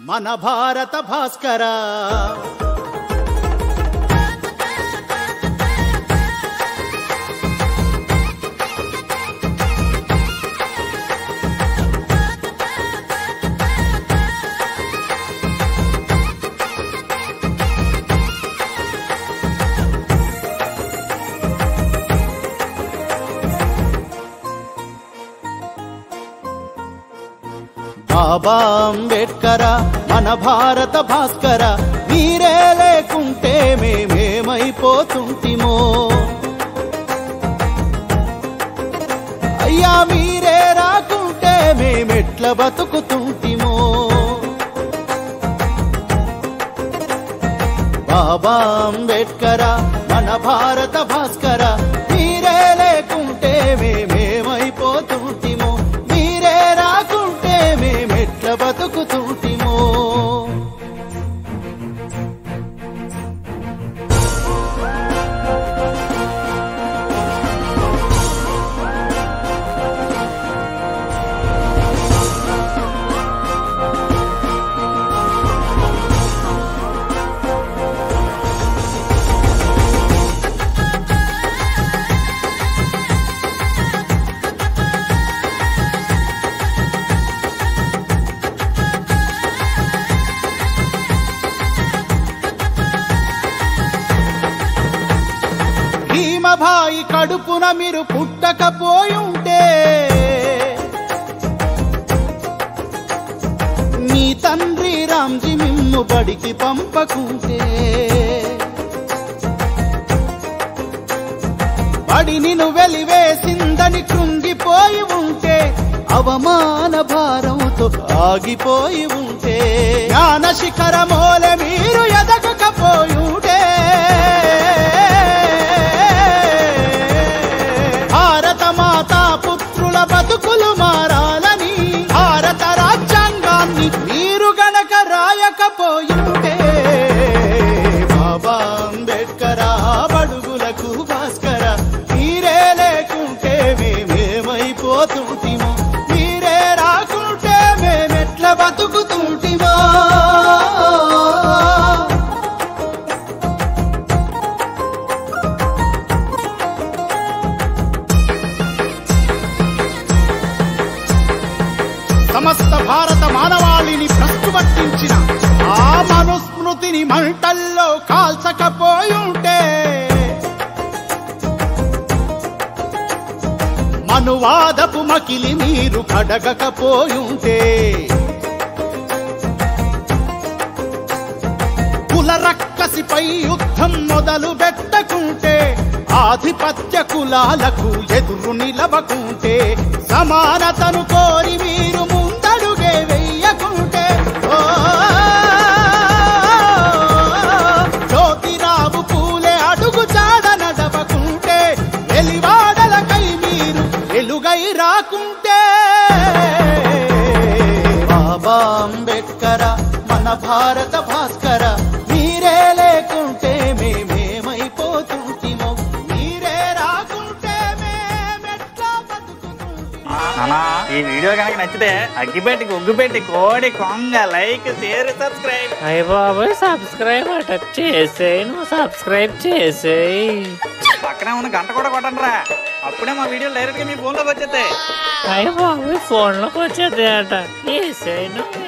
మన భారత భాస్కర బాబా అంబేడ్కర మన భారత భాస్కర మీరే లేకుంటే మేమేమైపోతుంటిమో అయ్యా మీరే రాకుంటే మేమెట్ల బతుకుతుంటిమో బాబా అంబేడ్కర మన భారత భాస్కర మీరే లేకుంటే మేమేమైపోతుంటిమో మీరే రాకుంటే మేమెట్ల బతుకుతుంటిమో భీమభాయి కడుపున మీరు పుట్టకపోయుంటే నీ తండ్రి రామ్జీ మిమ్ము బడికి పంపకుంటే బడి నిన్ను వెలివేసిందని కృంగిపోయి ఉంటే అవమాన భారంతో ఆగిపోయి ఉంటే జ్ఞాన శిఖరమోలే మీరు ఎదగకపోయుంటే భారత మాతా పుత్రుల బతుకులు మారాలని భారత రాజ్యాంగాన్ని మీరు గనక రాయకపోయింటే బాబా అంబేడ్కర బడుగులకు భాస్కర మీరే లేకుంటే మేమేమైపోతుంటిమో మీరే రాకుంటే మేమెట్ల బతుకుతుంటిమో సమస్త భారత మానవాళిని భ్రష్టుపట్టించిన ఆ మనుస్మృతిని మంటల్లో కాల్చకపోయుంటే మనువాదపు మకిలి మీరు కడగకపోయుంటే కుల రక్కసిపై యుద్ధం మొదలు పెట్టకుంటే ఆధిపత్య కులాలకు ఎదురు నిలవకుంటే సమానతను కోరి మీరు ముందడుగే వెయ్యకుంటే జ్యోతిరావు పూలే అడుగు జాడ నడవకుంటే వెలివాడలకై మీరు వెలుగై రాకుంటే బాబా అంబేడ్కర మన భారత భాస్కర మీరే లేకుంటే మేమేమైపోతుంటిమో మీరే రాకుంటే మేమెట్లా బతుకుతుంటిమో. ఈ వీడియో కనుక నచ్చితే అగ్గిపెట్టి ఒగ్గుపెట్టి కోడి కొంగ లైక్ షేర్ సబ్స్క్రైబ్. అయ్య బాబోయ్ సబ్స్క్రైబ్ అట చేసేయి, నువ్వు సబ్స్క్రైబ్ చేసేయి. పక్కనే ఉన్న గంట కూడా కొట్టండి రా, అప్పుడే మా వీడియోలు డైరెక్ట్ గా మీ ఫోన్ లోకి వచ్చేస్తాయి. అయ్య బాబోయ్ ఫోన్లోకి వచ్చేది అట చేసేయి నువ్వు.